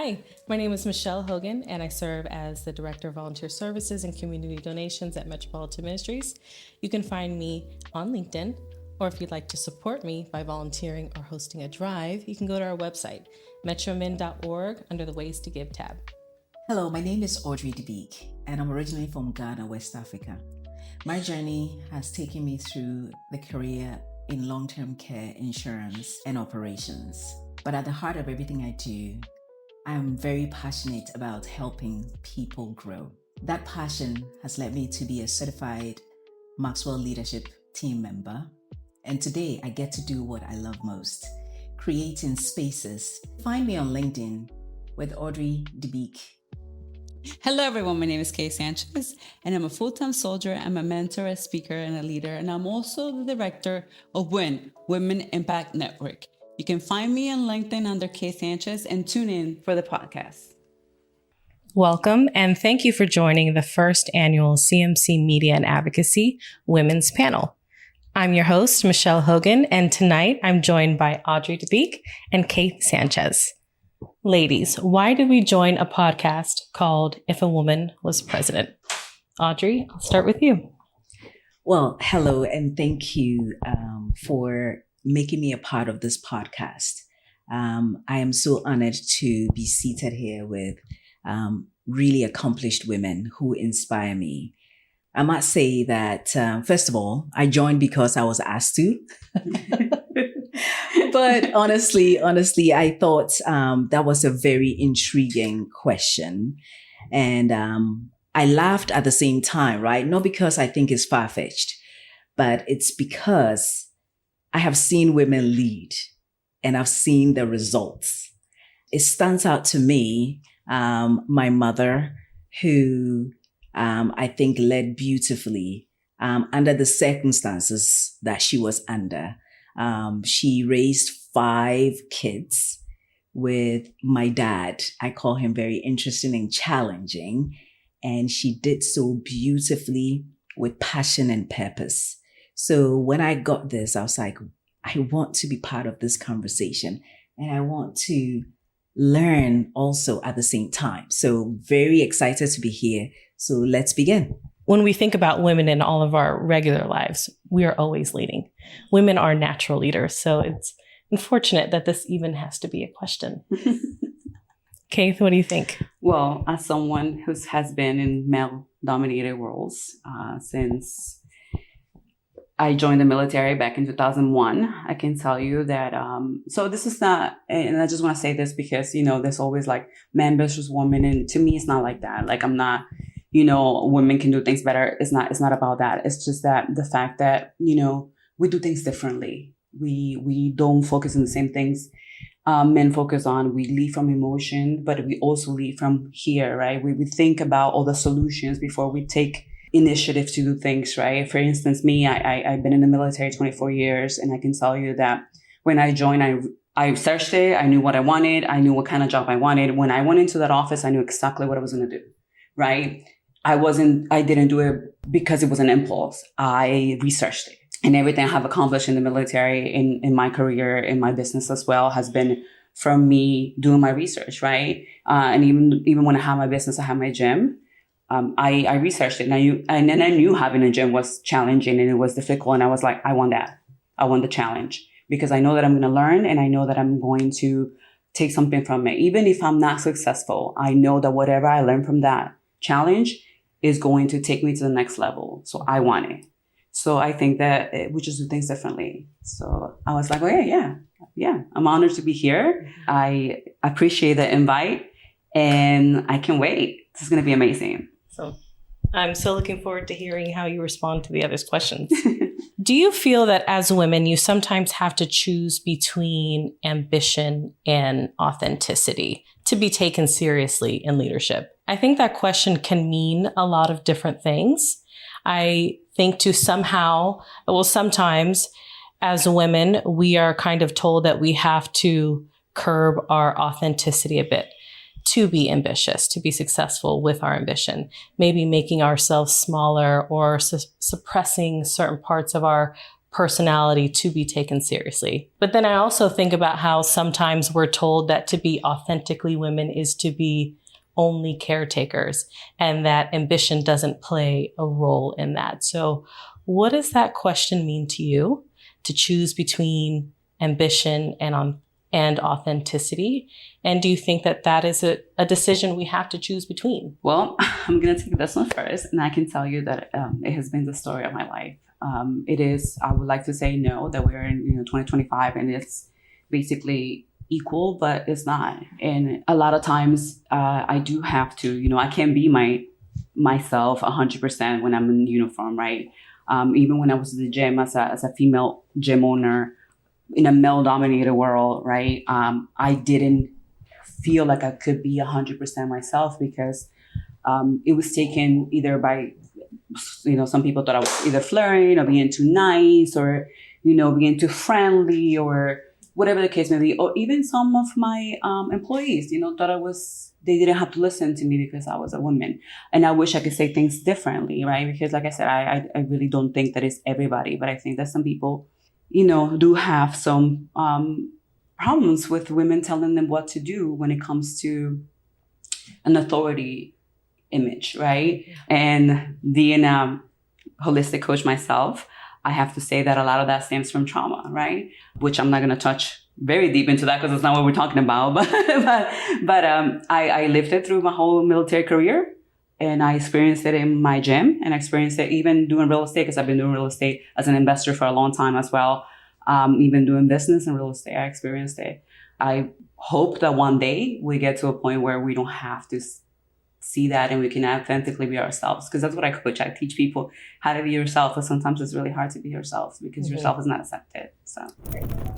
Hi, my name is Michelle Hogan, and I serve as the Director of Volunteer Services and Community Donations at Metropolitan Ministries. You can find me on LinkedIn, or if you'd like to support me by volunteering or hosting a drive, you can go to our website, metromin.org, under the Ways to Give tab. Hello, my name is Audrey DeBeek, and I'm originally from Ghana, West Africa. My journey has taken me through the career in long-term care, insurance, and operations. But at the heart of everything I do, I'm very passionate about helping people grow. That passion has led me to be a certified Maxwell Leadership team member. And today I get to do what I love most, creating spaces. Find me on LinkedIn with Audrey DeBeek. Hello everyone, my name is Kay Sanchez and I'm a full-time soldier. I'm a mentor, a speaker, and a leader. And I'm also the director of WIN, Women Impact Network. You can find me on LinkedIn under Kay Sanchez and tune in for the podcast. Welcome, and thank you for joining the first annual CMC Media and Advocacy Women's Panel. I'm your host, Michelle Hogan, and tonight I'm joined by Audrey DeBeek and Kate Sanchez. Ladies, why did we join a podcast called If a Woman Was President? Audrey, I'll start with you. Well, hello, and thank you for making me a part of this podcast. I am so honored to be seated here with really accomplished women who inspire me. I must say that, first of all, I joined because I was asked to. But honestly, I thought that was a very intriguing question. And I laughed at the same time, right? Not because I think it's far-fetched, but it's because I have seen women lead and I've seen the results. It stands out to me, my mother, who I think led beautifully under the circumstances that she was under. She raised 5 kids with my dad. I call him very interesting and challenging. And she did so beautifully with passion and purpose. So when I got this, I was like, I want to be part of this conversation and I want to learn also at the same time. So very excited to be here. So let's begin. When we think about women in all of our regular lives, we are always leading. Women are natural leaders. So it's unfortunate that this even has to be a question. Keith, what do you think? Well, as someone who has been in male-dominated roles since I joined the military back in 2001, I can tell you that, so this is not, and I just want to say this because, there's always like man versus woman. And to me, it's not like that. Like I'm not, women can do things better. It's not about that. It's just that the fact that, we do things differently. We don't focus on the same things men focus on. We lead from emotion, but we also lead from here, right? We think about all the solutions before we take initiative to do things, right? For instance, me, I've been in the military 24 years, and I can tell you that when I joined, I searched it. I knew what I wanted. I knew what kind of job I wanted. When I went into that office, I knew exactly what I was going to do, right? I didn't do it because it was an impulse. I researched it. And everything I have accomplished in the military, in my career, in my business as well, has been from me doing my research, right? And even when I have my business, I have my gym. I researched it, and then I knew having a gym was challenging and it was difficult. And I was like, I want that. I want the challenge because I know that I'm going to learn and I know that I'm going to take something from it. Even if I'm not successful, I know that whatever I learn from that challenge is going to take me to the next level. So I want it. So I think that we just do things differently. So I was like, oh yeah. I'm honored to be here. I appreciate the invite and I can wait. This is going to be amazing. So I'm so looking forward to hearing how you respond to the others' questions. Do you feel that as women, you sometimes have to choose between ambition and authenticity to be taken seriously in leadership? I think that question can mean a lot of different things. I think sometimes as women, we are kind of told that we have to curb our authenticity a bit to be ambitious, to be successful with our ambition, maybe making ourselves smaller or suppressing certain parts of our personality to be taken seriously. But then I also think about how sometimes we're told that to be authentically women is to be only caretakers, and that ambition doesn't play a role in that. So what does that question mean to you, to choose between ambition and authenticity? And do you think that that is a decision we have to choose between? Well, I'm going to take this one first, and I can tell you that it has been the story of my life. It is, I would like to say no, that we're in 2025 and it's basically equal, but it's not. And a lot of times I do have to, I can't be myself 100% when I'm in uniform, right? Even when I was at the gym as a female gym owner in a male dominated world, right? I didn't feel like I could be 100% myself because it was taken either by, some people thought I was either flirting or being too nice or, being too friendly or whatever the case may be. Or even some of my employees, thought they didn't have to listen to me because I was a woman. And I wish I could say things differently, right? Because like I said, I really don't think that it's everybody, but I think that some people, do have some problems with women telling them what to do when it comes to an authority image, right? And being a holistic coach myself, I have to say that a lot of that stems from trauma, right? Which I'm not going to touch very deep into that because it's not what we're talking about. But I lived it through my whole military career, and I experienced it in my gym, and I experienced it even doing real estate because I've been doing real estate as an investor for a long time as well. Even doing business and real estate, I experienced it. I hope that one day we get to a point where we don't have to see that and we can authentically be ourselves, because that's what I coach. I teach people how to be yourself, but sometimes it's really hard to be yourself because yourself is not accepted. So,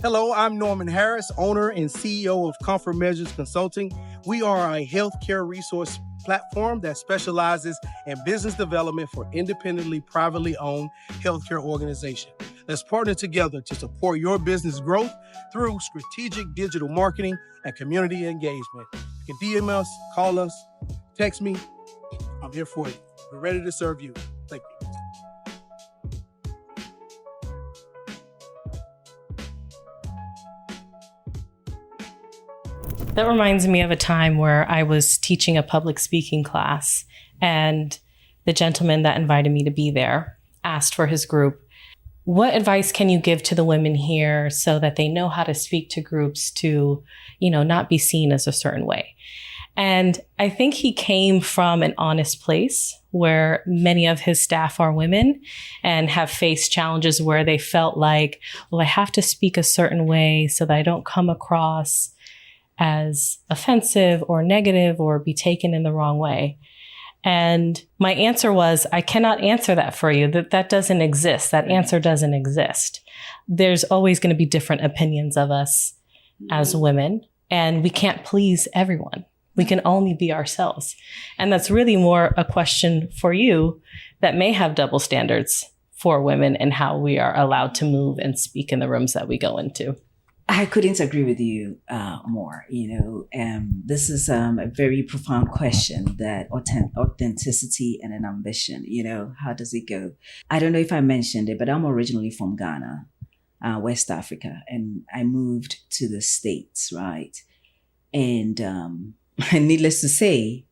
hello, I'm Norman Harris, owner and CEO of Comfort Measures Consulting. We are a healthcare resource platform that specializes in business development for independently, privately owned healthcare organizations. Let's partner together to support your business growth through strategic digital marketing and community engagement. You can DM us, call us, text me. I'm here for you. We're ready to serve you. Thank you. That reminds me of a time where I was teaching a public speaking class, and the gentleman that invited me to be there asked for his group, what advice can you give to the women here so that they know how to speak to groups to, not be seen as a certain way? And I think he came from an honest place where many of his staff are women and have faced challenges where they felt like, well, I have to speak a certain way so that I don't come across as offensive or negative or be taken in the wrong way. And my answer was, I cannot answer that for you. That doesn't exist. That answer doesn't exist. There's always going to be different opinions of us as women, and we can't please everyone. We can only be ourselves. And that's really more a question for you that may have double standards for women and how we are allowed to move and speak in the rooms that we go into. I couldn't agree with you more. This is a very profound question, that authenticity and an ambition. How does it go? I don't know if I mentioned it, but I'm originally from Ghana, West Africa, and I moved to the States, right? And needless to say,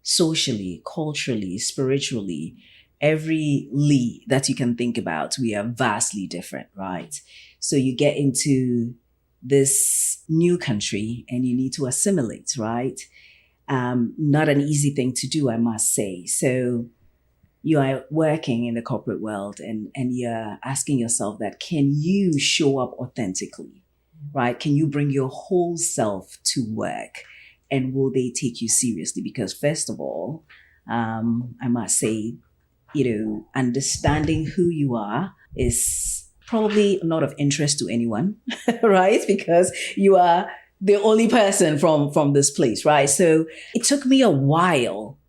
socially, culturally, spiritually, every Lee that you can think about, we are vastly different, right? So you get into this new country and you need to assimilate, right? Not an easy thing to do, I must say. So you are working in the corporate world and you're asking yourself that, can you show up authentically, right? Can you bring your whole self to work? And will they take you seriously? Because first of all, I must say, understanding who you are is probably not of interest to anyone, right? Because you are the only person from this place, right? So it took me a while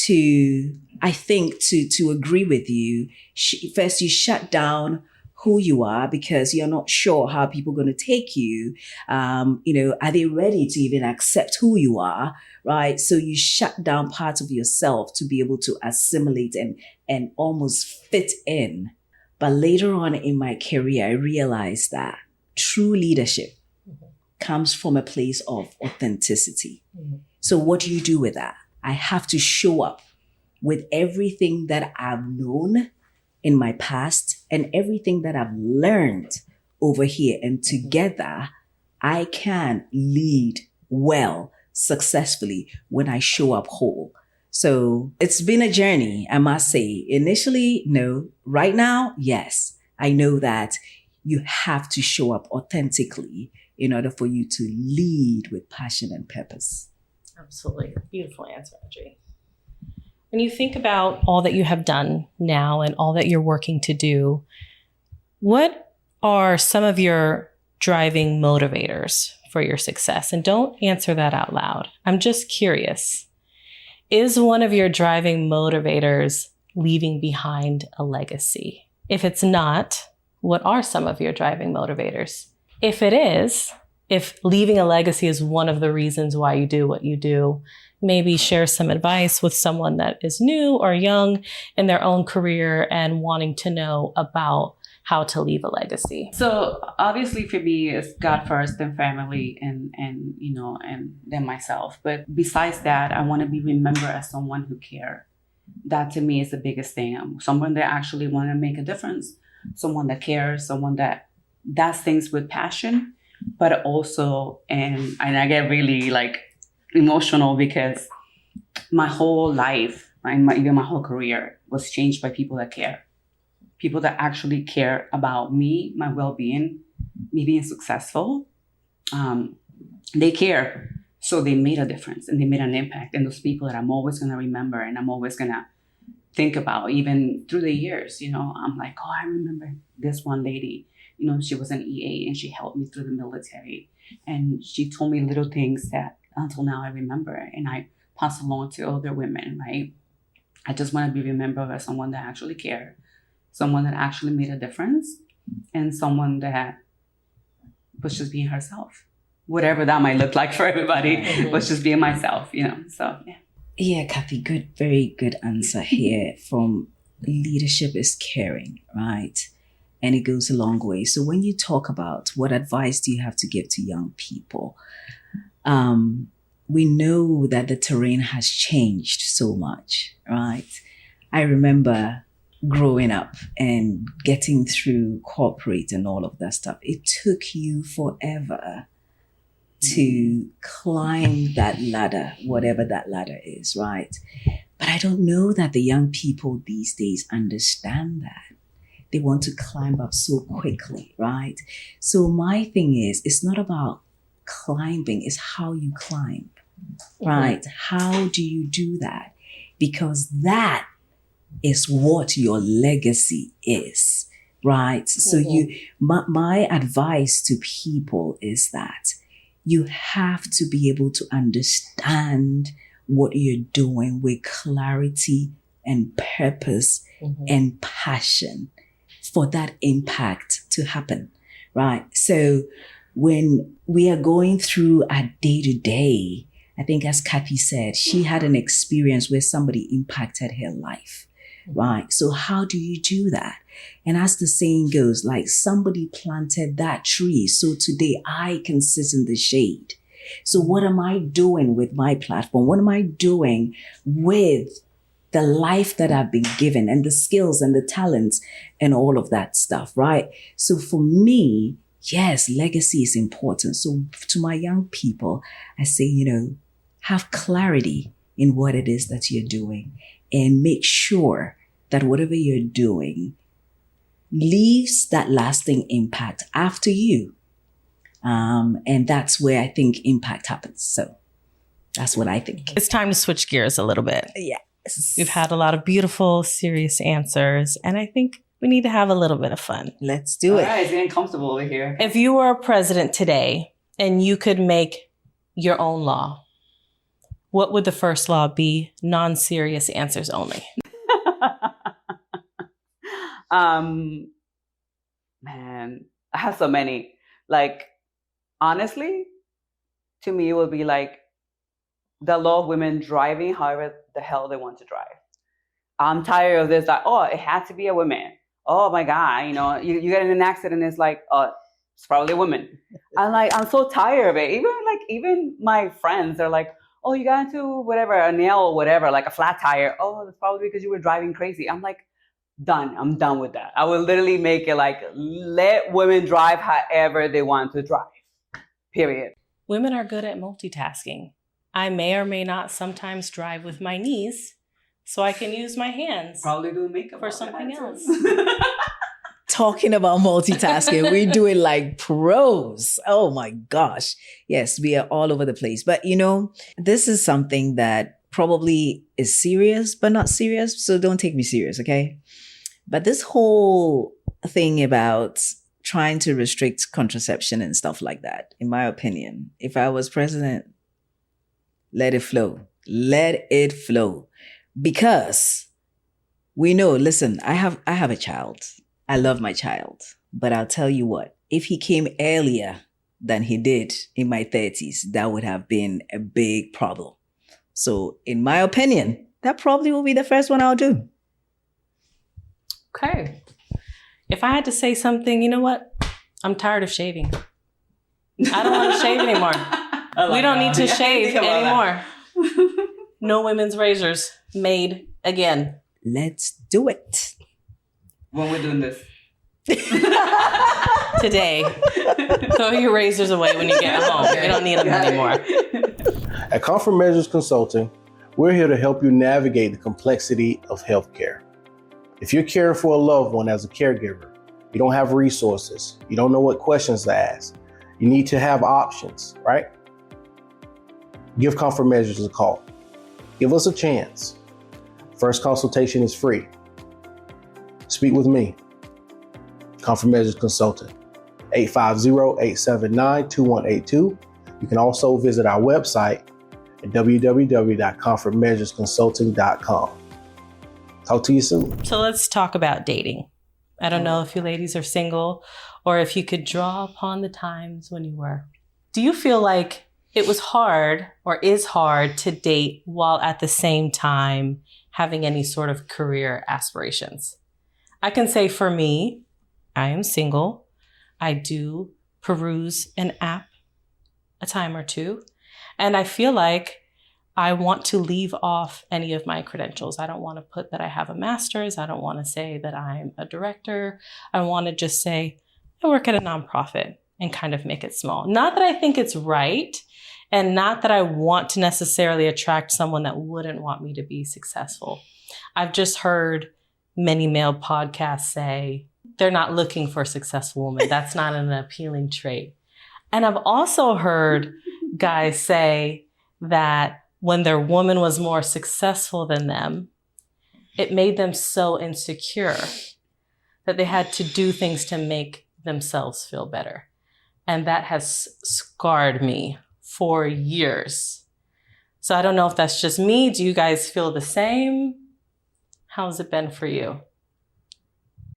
to agree with you. First, you shut down who you are because you're not sure how people are going to take you. Are they ready to even accept who you are, right? So you shut down parts of yourself to be able to assimilate and almost fit in But later on in my career, I realized that true leadership comes from a place of authenticity. So what do you do with that? I have to show up with everything that I've known in my past and everything that I've learned over here. And together, I can lead well, successfully when I show up whole. So it's been a journey, I must say. Initially, no. Right now, yes. I know that you have to show up authentically in order for you to lead with passion and purpose. Absolutely. Beautiful answer, Audrey. When you think about all that you have done now and all that you're working to do, what are some of your driving motivators for your success? And don't answer that out loud. I'm just curious. Is one of your driving motivators leaving behind a legacy? If it's not, what are some of your driving motivators? If it is, if leaving a legacy is one of the reasons why you do what you do, maybe share some advice with someone that is new or young in their own career and wanting to know about how to leave a legacy. So obviously for me, it's God first, then family, and then myself. But besides that, I want to be remembered as someone who cares. That to me is the biggest thing. I'm someone that actually want to make a difference, someone that cares, someone that does things with passion, but also, and I get really like emotional because my whole life, even my whole career was changed by people that care. People that actually care about me, my well-being, me being successful. They care. So they made a difference and they made an impact. And those people that I'm always going to remember and I'm always going to think about, even through the years, I'm like, oh, I remember this one lady, she was an EA and she helped me through the military. And she told me little things that until now I remember and I pass along to other women, right? I just want to be remembered as someone that actually cared, someone that actually made a difference, and someone that was just being herself. Whatever that might look like for everybody, was just being myself, so yeah. Yeah, Kathy, very good answer here from leadership is caring, right? And it goes a long way. So when you talk about what advice do you have to give to young people, we know that the terrain has changed so much, right? I remember growing up and getting through corporate and all of that stuff. It took you forever to climb that ladder, whatever that ladder is, right? But I don't know that the young people these days understand that. They want to climb up so quickly, right? So my thing is, it's not about climbing, it's how you climb, right? How do you do that? Because that is what your legacy is, right? So my advice to people is that you have to be able to understand what you're doing with clarity and purpose and passion for that impact to happen, right? So when we are going through our day-to-day, I think as Kathy said, she had an experience where somebody impacted her life, right? So how do you do that? And as the saying goes, like somebody planted that tree, so today I can sit in the shade. So what am I doing with my platform? What am I doing with the life that I've been given and the skills and the talents and all of that stuff, right? So for me, yes, legacy is important. So to my young people, I say, have clarity in what it is that you're doing and make sure that whatever you're doing leaves that lasting impact after you. And that's where I think impact happens. So that's what I think. It's time to switch gears a little bit. Yes. We've had a lot of beautiful, serious answers, and I think we need to have a little bit of fun. Let's do it. All right, it's getting comfortable over here. If you were a president today and you could make your own law, what would the first law be? Non-serious answers only. Man, I have so many. Like, honestly, to me, it would be like the law of women driving however the hell they want to drive. I'm tired of this, like, oh, it had to be a woman. oh my God, you get in an accident, it's like, it's probably a woman. I'm so tired of it. Even my friends are like, oh, you got into whatever, a nail or whatever, like a flat tire. Oh, that's probably because you were driving crazy. I'm like, done. I'm done with that. I will literally make it like, let women drive however they want to drive. Period. Women are good at multitasking. I may or may not sometimes drive with my knees, so I can use my hands. Probably do makeup for something else. Talking about multitasking, we do it like pros. Oh my gosh. Yes, we are all over the place. But this is something that probably is serious, but not serious. So don't take me serious, okay? But this whole thing about trying to restrict contraception and stuff like that, in my opinion, if I was president, let it flow. Let it flow. Because we know, listen, I have a child. I love my child. But I'll tell you what, if he came earlier than he did in my 30s, that would have been a big problem. So in my opinion, that probably will be the first one I'll do. Okay. If I had to say something, you know what? I'm tired of shaving. I don't want to shave anymore. We don't need to shave anymore. No women's razors made again. Let's do it. When we're doing this. Today. Throw your razors away when you get home. You don't need them anymore. At Comfort Measures Consulting, we're here to help you navigate the complexity of healthcare. If you're caring for a loved one as a caregiver, you don't have resources, you don't know what questions to ask, you need to have options, right? Give Comfort Measures a call. Give us a chance. First consultation is free. Speak with me, Comfort Measures Consultant, 850-879-2182. You can also visit our website at www.comfortmeasuresconsulting.com. Talk to you soon. So let's talk about dating. I don't know if you ladies are single or if you could draw upon the times when you were. Do you feel like it was hard or is hard to date while at the same time having any sort of career aspirations? I can say for me, I am single. I do peruse an app a time or two. And I feel like I want to leave off any of my credentials. I don't want to put that I have a master's. I don't want to say that I'm a director. I want to just say I work at a nonprofit and kind of make it small. Not that I think it's right, and not that I want to necessarily attract someone that wouldn't want me to be successful. I've just heard many male podcasts say they're not looking for a successful woman. That's not an appealing trait. And I've also heard guys say that when their woman was more successful than them, it made them so insecure that they had to do things to make themselves feel better. And that has scarred me for years. So I don't know if that's just me. Do you guys feel the same? How's it been for you?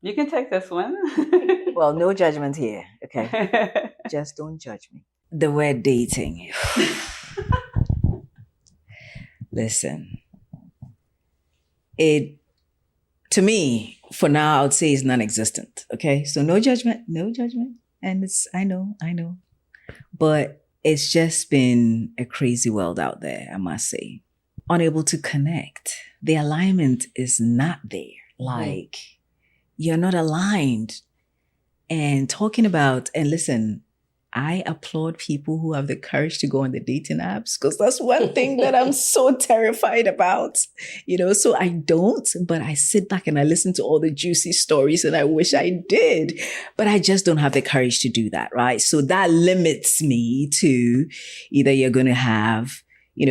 You can take this one. Well, no judgment here, okay? Just don't judge me. The word dating. Listen, to me, for now, I would say it's non-existent, okay? So no judgment. And I know. But it's just been a crazy world out there, I must say. Unable to connect. The alignment is not there. Like, you're not aligned. And listen, I applaud people who have the courage to go on the dating apps, because that's one thing that I'm so terrified about, so I don't, but I sit back and I listen to all the juicy stories and I wish I did, but I just don't have the courage to do that, right? So that limits me to either you're going to have,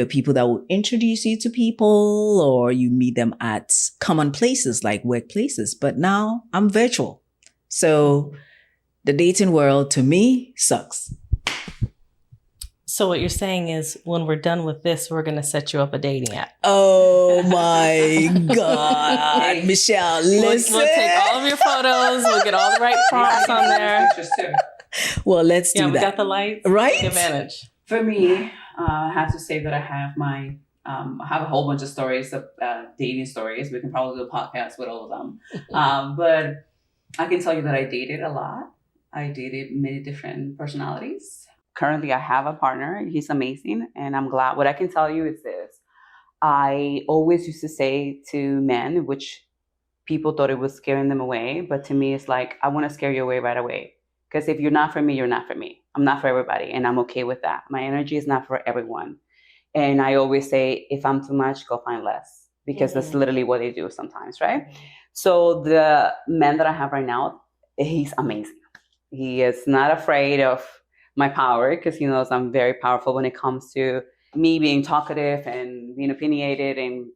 people that will introduce you to people, or you meet them at common places like workplaces. But now I'm virtual. So the dating world, to me, sucks. So what you're saying is when we're done with this, we're going to set you up a dating app. Oh my God. Michelle, listen. We'll take all of your photos. We'll get all the right prompts on there. Well, let's do that. Yeah, we got the lights. Right? Take advantage. For me, I have to say that I have I have a whole bunch of stories, dating stories. We can probably do a podcast with all of them. But I can tell you that I dated a lot. I dated many different personalities. Currently, I have a partner. He's amazing, and I'm glad. What I can tell you is this. I always used to say to men, which people thought it was scaring them away, but to me, it's like, I want to scare you away right away. Because if you're not for me, you're not for me. I'm not for everybody, and I'm okay with that. My energy is not for everyone. And I always say, if I'm too much, go find less. Because that's literally what they do sometimes, right? So the man that I have right now, he's amazing. He is not afraid of my power because he knows I'm very powerful when it comes to me being talkative and being opinionated and,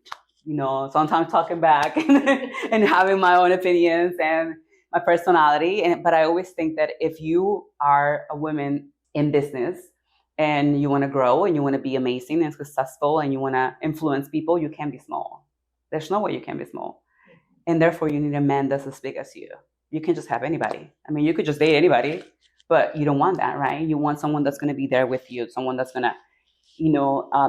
sometimes talking back and having my own opinions and my personality. But I always think that if you are a woman in business and you want to grow and you want to be amazing and successful and you want to influence people, you can't be small. There's no way you can be small. And therefore, you need a man that's as big as you. You can just have anybody. I mean, you could just date anybody, but you don't want that, right? You want someone that's going to be there with you, someone that's going to,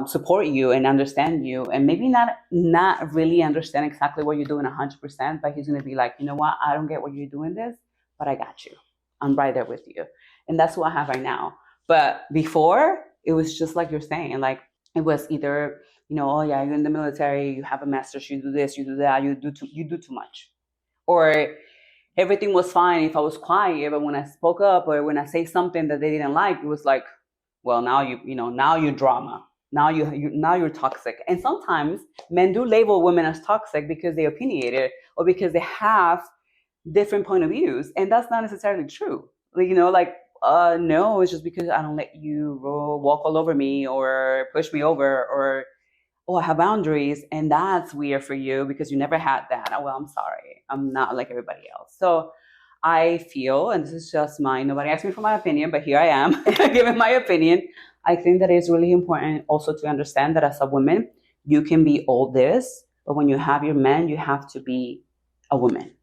support you and understand you, and maybe not really understand exactly what you're doing 100%, but he's going to be like, you know what? I don't get what you're doing this, but I got you. I'm right there with you. And that's what I have right now. But before, it was just like you're saying, like it was either, oh yeah, you're in the military, you have a master's, you do this, you do that, you do too much. Or everything was fine if I was quiet, but when I spoke up or when I say something that they didn't like, it was like, well, now now you're drama. Now you're toxic. And sometimes men do label women as toxic because they're opinionated or because they have different point of views, and that's not necessarily true. No, it's just because I don't let you walk all over me or push me over, or I have boundaries, and that's weird for you because you never had that. Well, I'm sorry, I'm not like everybody else. So I feel, and this is just nobody asked me for my opinion, but here I am giving my opinion. I think that it's really important also to understand that as a woman, you can be all this, but when you have your man, you have to be a woman,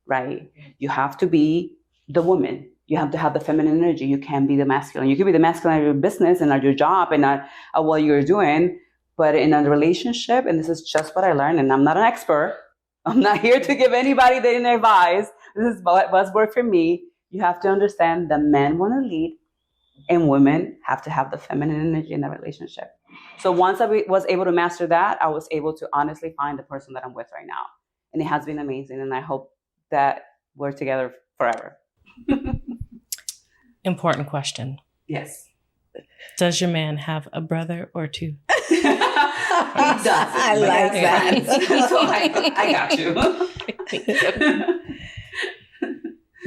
right? You have to be the woman. You have to have the feminine energy. You can't be the masculine. You can be the masculine at your business and at your job and at what you're doing, but in a relationship, and this is just what I learned, and I'm not an expert. I'm not here to give anybody any advice. This is what's worked for me. You have to understand that men want to lead and women have to have the feminine energy in the relationship. So once I was able to master that, I was able to honestly find the person that I'm with right now. And it has been amazing. And I hope that we're together forever. Important question. Yes. Does your man have a brother or two? He does. I like that. So I got you.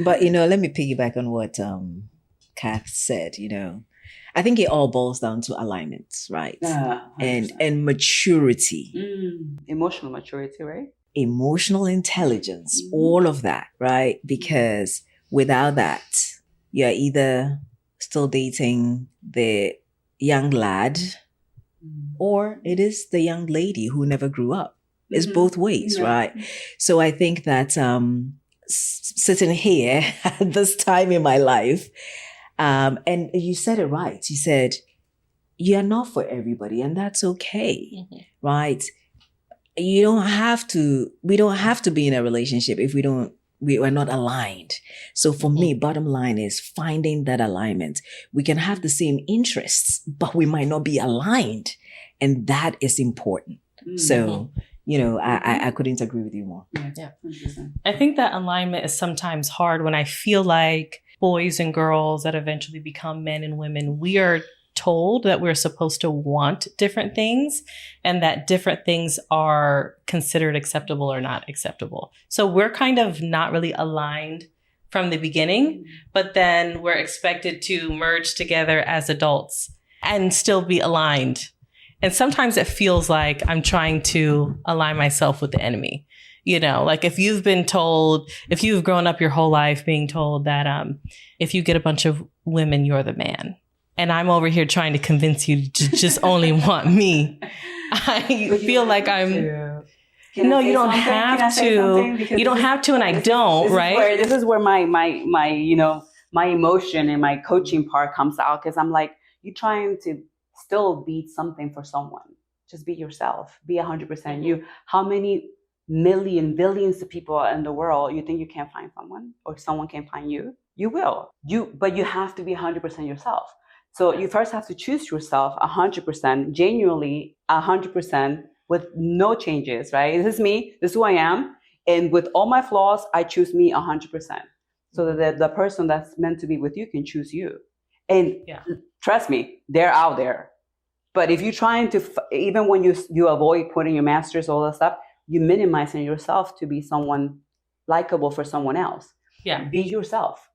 But, let me piggyback on what Kath said, I think it all boils down to alignments, right? And maturity. Emotional maturity, right? Emotional intelligence, all of that, right? Because without that, you're either still dating the young lad or it is the young lady who never grew up. It's both ways, right? So I think that sitting here at this time in my life, and you said it right. You said, you're not for everybody, and that's okay, right? We don't have to be in a relationship if we are not aligned. So for me, bottom line is finding that alignment. We can have the same interests, but we might not be aligned. And that is important. So, I couldn't agree with you more. Yeah. I think that alignment is sometimes hard when I feel like boys and girls that eventually become men and women, we are told that we're supposed to want different things and that different things are considered acceptable or not acceptable. So we're kind of not really aligned from the beginning, but then we're expected to merge together as adults and still be aligned. And sometimes it feels like I'm trying to align myself with the enemy. Like if you've grown up your whole life being told that if you get a bunch of women, you're the man. And I'm over here trying to convince you to just only want me. I feel like I'm... No, you don't have to. You don't have to, and I don't, right? This is where my emotion and my coaching part comes out, because I'm like, you're trying to still be something for someone. Just be yourself. Be 100% you. How many billions of people in the world, you think you can't find someone or someone can find you? You will. But you have to be 100% yourself. So you first have to choose yourself 100%, genuinely 100%, with no changes, right? This is me. This is who I am. And with all my flaws, I choose me 100%. So that the person that's meant to be with you can choose you. And trust me, they're out there. But if you're trying to, even when you avoid putting your masters, all that stuff, you minimizing yourself to be someone likable for someone else. Yeah. Be yourself.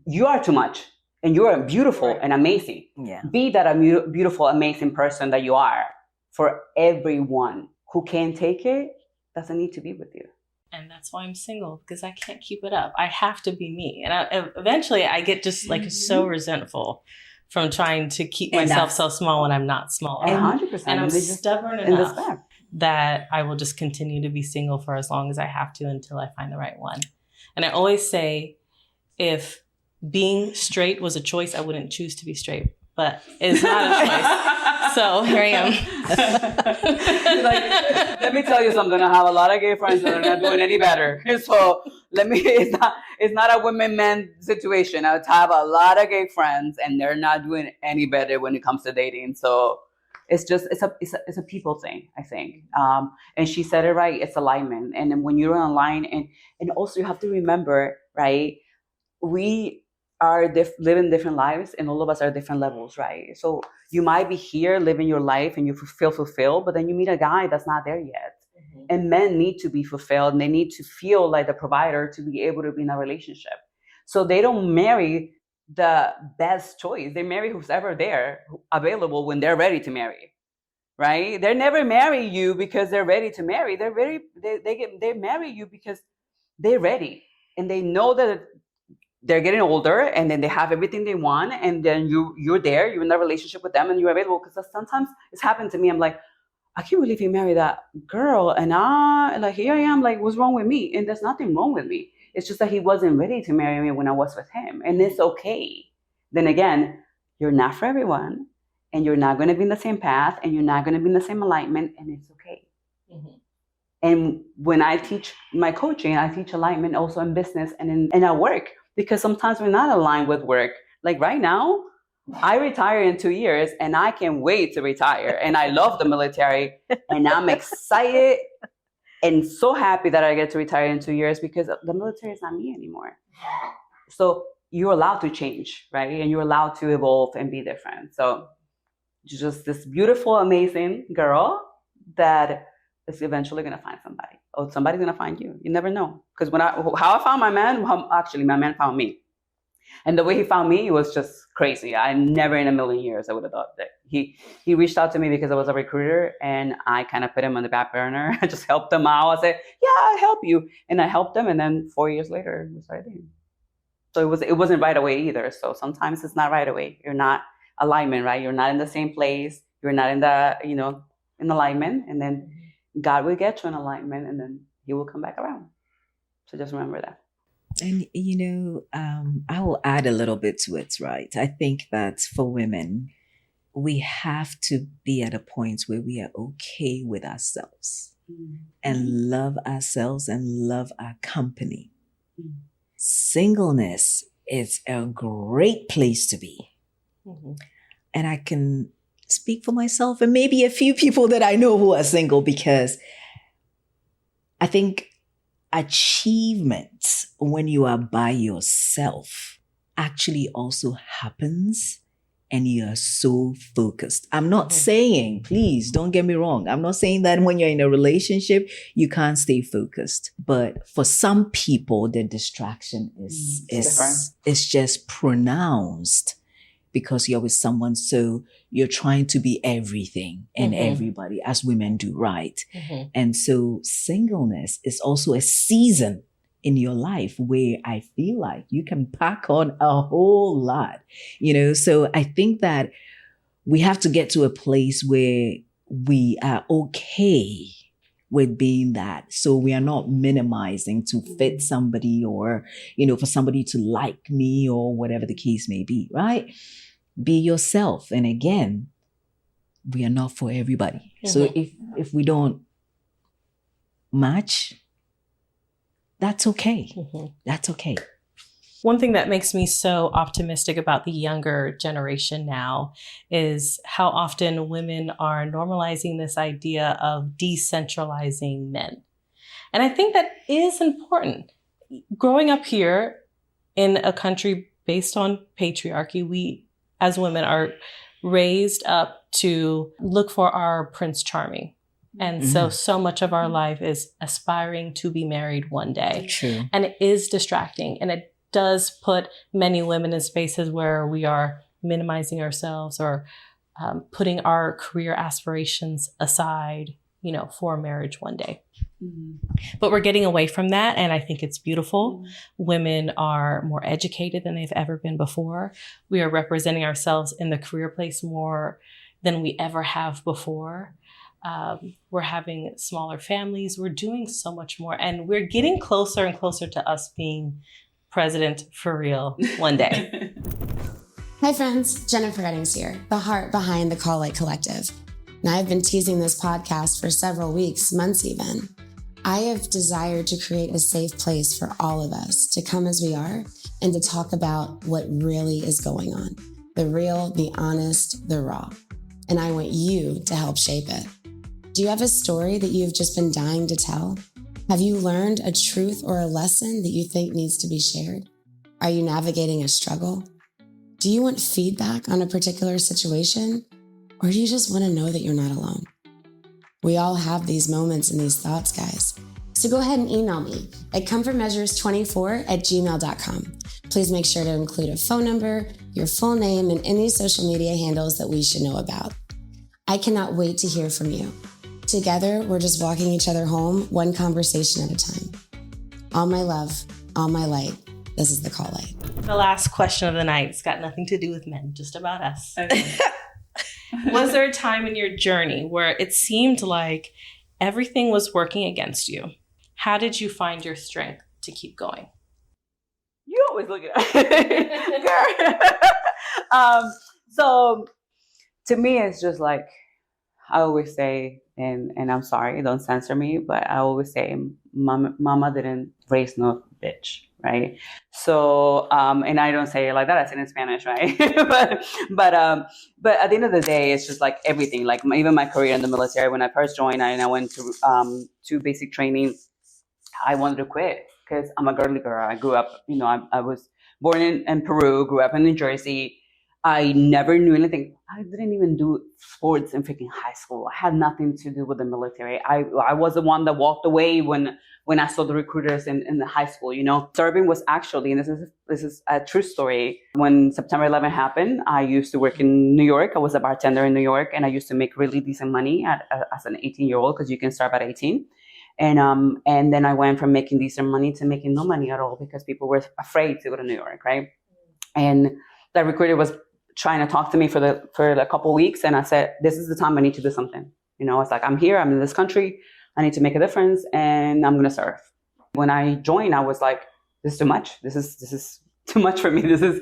You are too much. And you're beautiful and amazing. Yeah. Be that beautiful, amazing person that you are for everyone. Who can't take it doesn't need to be with you. And that's why I'm single, because I can't keep it up. I have to be me. And eventually I get just like so resentful from trying to keep myself so small when I'm not small. 100%. And I'm stubborn enough that I will just continue to be single for as long as I have to until I find the right one. And I always say, if being straight was a choice, I wouldn't choose to be straight. But it's not a choice. So here I am. Like, let me tell you something. I have a lot of gay friends that are not doing any better. So it's not a women-men situation. I have a lot of gay friends and they're not doing any better when it comes to dating. So it's a people thing, I think. And she said it right. It's alignment. And then when you're online, and also you have to remember, right? We are living different lives, and all of us are different levels, right? So you might be here living your life and you feel fulfilled, but then you meet a guy that's not there yet. Mm-hmm. And men need to be fulfilled, and they need to feel like the provider to be able to be in a relationship. So they don't marry the best choice. They marry who's ever there, available when they're ready to marry, right? They never marry you because they're ready to marry. They marry you because they're ready, and they know that they're getting older, and then they have everything they want, and then you're there, you're in a relationship with them, and you're available. Because sometimes it's happened to me. I'm like, I can't believe he married that girl, and here I am, like, what's wrong with me? And there's nothing wrong with me. It's just that he wasn't ready to marry me when I was with him, and it's okay. Then again, you're not for everyone, and you're not going to be in the same path, and you're not going to be in the same alignment, and it's okay. Mm-hmm. And when I teach my coaching, I teach alignment also in business and in our work. Because sometimes we're not aligned with work. Like right now, I retire in 2 years and I can't wait to retire. And I love the military and I'm excited and so happy that I get to retire in 2 years because the military is not me anymore. So you're allowed to change, right? And you're allowed to evolve and be different. So just this beautiful, amazing girl that is eventually going to find somebody. Or somebody's going to find you. You never know. Because how I found my man, actually, my man found me. And the way he found me was just crazy. I never in a million years I would have thought that. He reached out to me because I was a recruiter, and I kind of put him on the back burner. I just helped him out. I said, yeah, I'll help you. And I helped him, and then 4 years later, we started dating. So it wasn't right away either. So sometimes it's not right away. You're not alignment, right? You're not in the same place. You're not in the, in alignment. And then God will get you in alignment, and then he will come back around. So just remember that. And, I will add a little bit to it, right? I think that for women, we have to be at a point where we are okay with ourselves and love ourselves and love our company. Mm-hmm. Singleness is a great place to be. Mm-hmm. And I can speak for myself and maybe a few people that I know who are single, because I think achievements when you are by yourself actually also happens and you are so focused. I'm not saying, please don't get me wrong, I'm not saying that when you're in a relationship, you can't stay focused. But for some people, the distraction is just pronounced because you're with someone. So you're trying to be everything and everybody, as women do, right? Mm-hmm. And so singleness is also a season in your life where I feel like you can pack on a whole lot, So I think that we have to get to a place where we are okay with being that. So we are not minimizing to fit somebody or, for somebody to like me or whatever the case may be, right? Be yourself. And again, we are not for everybody. Mm-hmm. So if we don't match, that's okay. Mm-hmm. That's okay. One thing that makes me so optimistic about the younger generation now is how often women are normalizing this idea of decentralizing men. And I think that is important. Growing up here in a country based on patriarchy, we as women are raised up to look for our Prince Charming. And so much of our life is aspiring to be married one day. True. And it is distracting. And it does put many women in spaces where we are minimizing ourselves or putting our career aspirations aside, for marriage one day. But we're getting away from that. And I think it's beautiful. Women are more educated than they've ever been before. We are representing ourselves in the career place more than we ever have before. We're having smaller families. We're doing so much more. And we're getting closer and closer to us being president for real one day. Hi friends, Jennifer Eddings here, the heart behind the Call Light Collective. Now I've been teasing this podcast for several weeks, months even. I have desired to create a safe place for all of us to come as we are and to talk about what really is going on. The real, the honest, the raw. And I want you to help shape it. Do you have a story that you've just been dying to tell? Have you learned a truth or a lesson that you think needs to be shared? Are you navigating a struggle? Do you want feedback on a particular situation? Or do you just want to know that you're not alone? We all have these moments and these thoughts, guys. So go ahead and email me at comfortmeasures24@gmail.com. Please make sure to include a phone number, your full name, and any social media handles that we should know about. I cannot wait to hear from you. Together, we're just walking each other home, one conversation at a time. All my love, all my light. This is the Call Light. The last question of the night. It's got nothing to do with men, just about us. Okay. Was there a time in your journey where it seemed like everything was working against you? How did you find your strength to keep going? You always look at girl. So to me, it's just like, I always say, and I'm sorry, don't censor me, but I always say, mama didn't raise no bitch, right? So, and I don't say it like that, I say it in Spanish, right? but at the end of the day, it's just like everything, like even my career in the military, when I first joined and I went to basic training, I wanted to quit because I'm a girly girl. I grew up, I was born in Peru, grew up in New Jersey. I never knew anything. I didn't even do sports in freaking high school. I had nothing to do with the military. I was the one that walked away when I saw the recruiters in the high school, Serving was actually, and this is a true story. When September 11 happened, I used to work in New York. I was a bartender in New York, and I used to make really decent money as an 18-year-old because you can start at 18. And then I went from making decent money to making no money at all because people were afraid to go to New York, right? And that recruiter was trying to talk to me for a couple of weeks, and I said, "This is the time I need to do something." It's like, I'm here, I'm in this country, I need to make a difference, and I'm gonna serve. When I joined, I was like, "This is too much. This is too much for me. This is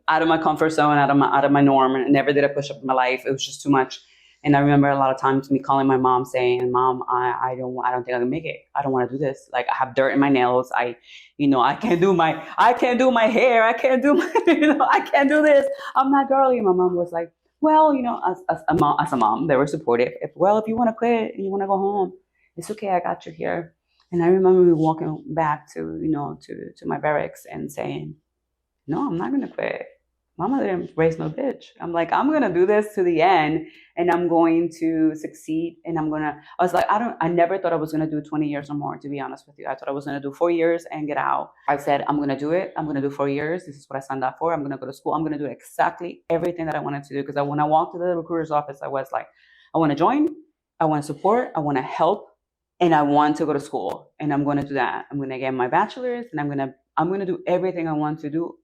out of my comfort zone, out of my norm, and I never did a push up in my life. It was just too much." And I remember a lot of times me calling my mom saying, "Mom, I don't think I can make it. I don't want to do this. Like I have dirt in my nails. I can't do my hair. I can't do my, I can't do this. I'm not girly." My mom was like, "Well, as a mom, they were supportive. If you want to quit and you want to go home, it's okay. I got you here." And I remember me walking back to my barracks and saying, "No, I'm not going to quit. Mama didn't raise no bitch." I'm like, I'm going to do this to the end and I'm going to succeed. And I was like, I never thought I was going to do 20 years or more, to be honest with you. I thought I was going to do 4 years and get out. I said, I'm going to do it. I'm going to do 4 years. This is what I signed up for. I'm going to go to school. I'm going to do exactly everything that I wanted to do. Because when I walked to the recruiter's office, I was like, I want to join. I want to support. I want to help. And I want to go to school. And I'm going to do that. I'm going to get my bachelor's and I'm going to do everything I want to do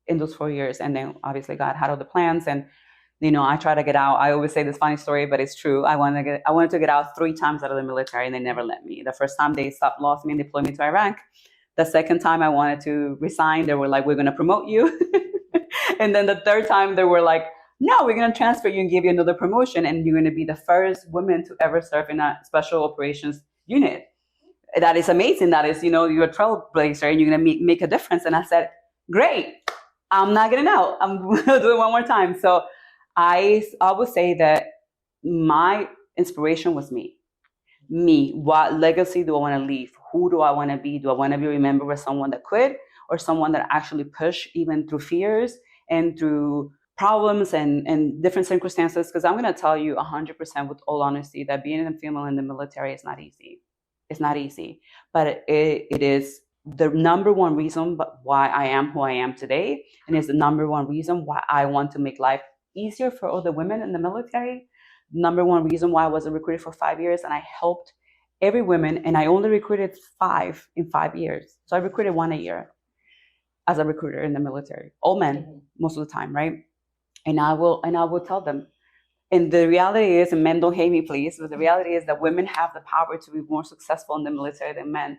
in those 4 years. And then obviously God had all the plans and, I try to get out. I always say this funny story, but it's true. I wanted to get out 3 times out of the military and they never let me. The first time they lost me and deployed me to Iraq. The second time I wanted to resign, they were like, "We're going to promote you." And then the third time they were like, "No, we're going to transfer you and give you another promotion. And you're going to be the first woman to ever serve in a special operations unit." that is amazing. That is, you're a trailblazer and you're going to make a difference. And I said, great. I'm not getting out. I'm going to do it one more time. So I would say that my inspiration was me. What legacy do I want to leave? Who do I want to be? Do I want to be remembered as someone that quit, or someone that actually pushed even through fears and through problems and different circumstances? Because I'm going to tell you 100% with all honesty that being a female in the military is not easy. It's not easy, but it is the number one reason why I am who I am today. And it's the number one reason why I want to make life easier for all the women in the military. Number one reason why I was a recruiter for 5 years, and I helped every woman, and I only recruited 5 in 5 years. So I recruited 1 a year as a recruiter in the military, all men most of the time, right? And I will tell them. And the reality is, and men don't hate me, please, but the reality is that women have the power to be more successful in the military than men,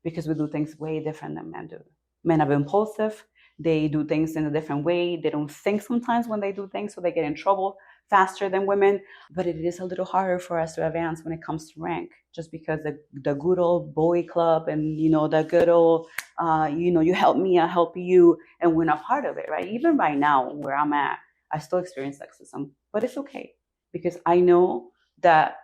because we do things way different than men do. Men are impulsive. They do things in a different way. They don't think sometimes when they do things, so they get in trouble faster than women. But it is a little harder for us to advance when it comes to rank, just because the good old boy club and, the good old, you help me, I help you, and we're not part of it, right? Even right now where I'm at, I still experience sexism, but it's okay, because I know that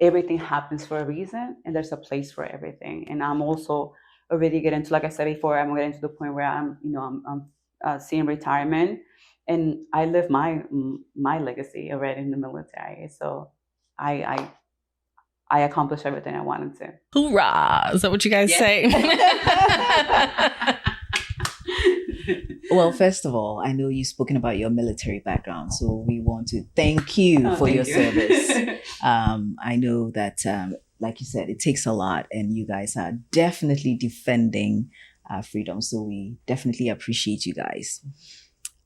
everything happens for a reason and there's a place for everything. And I'm also already getting to, like I said before, I'm getting to the point where I'm seeing retirement, and I live my legacy already in the military. So I accomplished everything I wanted to. Hoorah! Is that what you guys say? Well, first of all, I know you've spoken about your military background, so we want to thank you for your service. I know that, like you said, it takes a lot, and you guys are definitely defending freedom. So we definitely appreciate you guys.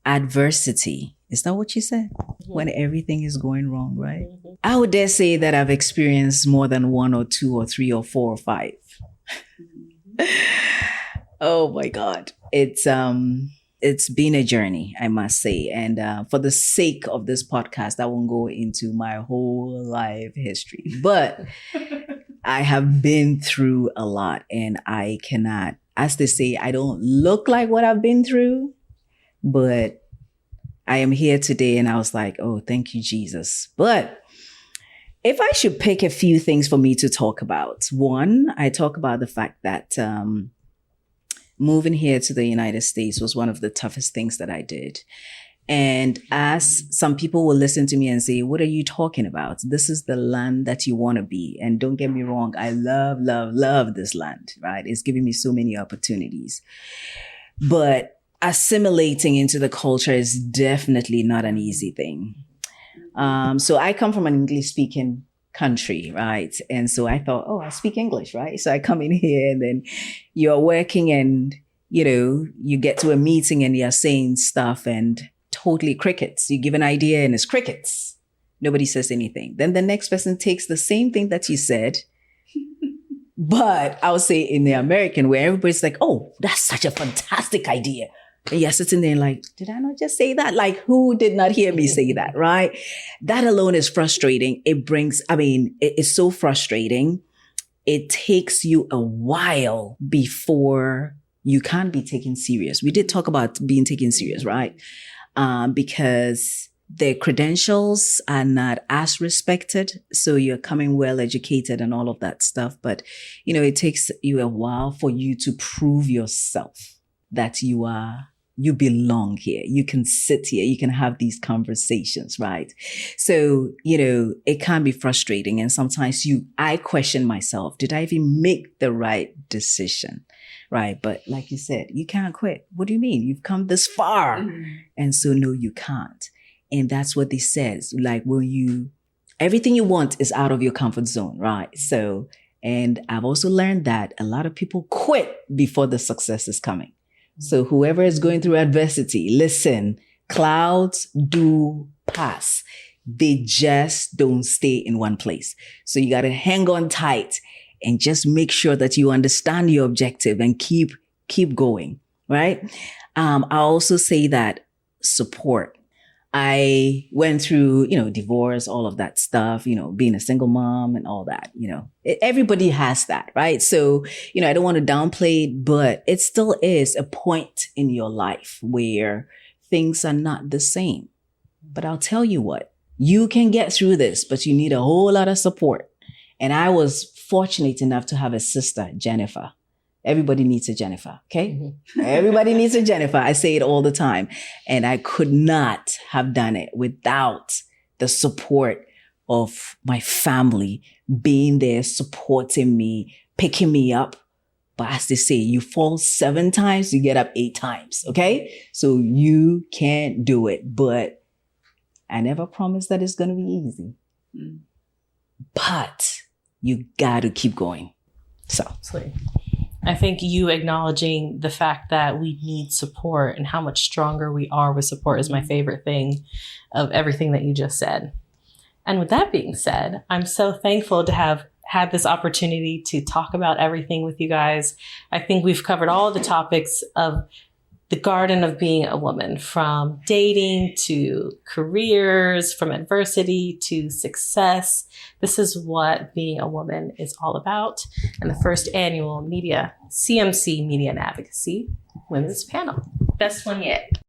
Adversity, is that what you said? Mm-hmm. When everything is going wrong, right? Mm-hmm. I would dare say that I've experienced more than 1 or 2 or 3 or 4 or 5. Oh my God. It's been a journey, I must say. And for the sake of this podcast, I won't go into my whole life history, but I have been through a lot, and I cannot, as they say, I don't look like what I've been through, but I am here today, and I was like, oh, thank you, Jesus. But if I should pick a few things for me to talk about, one, I talk about the fact that moving here to the United States was one of the toughest things that I did. And as some people will listen to me and say, what are you talking about? This is the land that you want to be. And don't get me wrong, I love, love, love this land, right? It's giving me so many opportunities. But assimilating into the culture is definitely not an easy thing. So I come from an English-speaking country, right? And so I thought, oh, I speak English, right? So I come in here, and then you're working, and, you get to a meeting and you're saying stuff, and totally crickets. You give an idea and it's crickets. Nobody says anything. Then the next person takes the same thing that you said, but I would say in the American, where everybody's like, oh, that's such a fantastic idea. And you're sitting there like, did I not just say that? Like, who did not hear me say that, right? That alone is frustrating. It's so frustrating. It takes you a while before you can be taken serious. We did talk about being taken serious, right? Because their credentials are not as respected. So you're coming well educated and all of that stuff. But, it takes you a while for you to prove yourself that you belong here. You can sit here. You can have these conversations, right? So, it can be frustrating. And sometimes I question myself. Did I even make the right decision? Right. But like you said, you can't quit. What do you mean? You've come this far. Mm-hmm. And so, no, you can't. And that's what this says. Like, everything you want is out of your comfort zone, right? So, and I've also learned that a lot of people quit before the success is coming. So whoever is going through adversity, listen, clouds do pass. They just don't stay in one place. So you got to hang on tight and just make sure that you understand your objective and keep going, right? I also say that support. I went through, divorce, all of that stuff, being a single mom and all that, everybody has that, right? So, I don't want to downplay it, but it still is a point in your life where things are not the same. But I'll tell you what, you can get through this, but you need a whole lot of support. And I was fortunate enough to have a sister, Jennifer. Everybody needs a Jennifer, okay? Mm-hmm. Everybody needs a Jennifer. I say it all the time. And I could not have done it without the support of my family being there, supporting me, picking me up. But as they say, you fall 7 times, you get up 8 times, okay? So you can do it. But I never promised that it's going to be easy. Mm. But you got to keep going. So. Absolutely. I think you acknowledging the fact that we need support and how much stronger we are with support is my favorite thing of everything that you just said. And with that being said, I'm so thankful to have had this opportunity to talk about everything with you guys. I think we've covered all the topics of the garden of being a woman, from dating to careers, from adversity to success. This is what being a woman is all about. And the first annual CMC Media and Advocacy Women's Panel. Best one yet.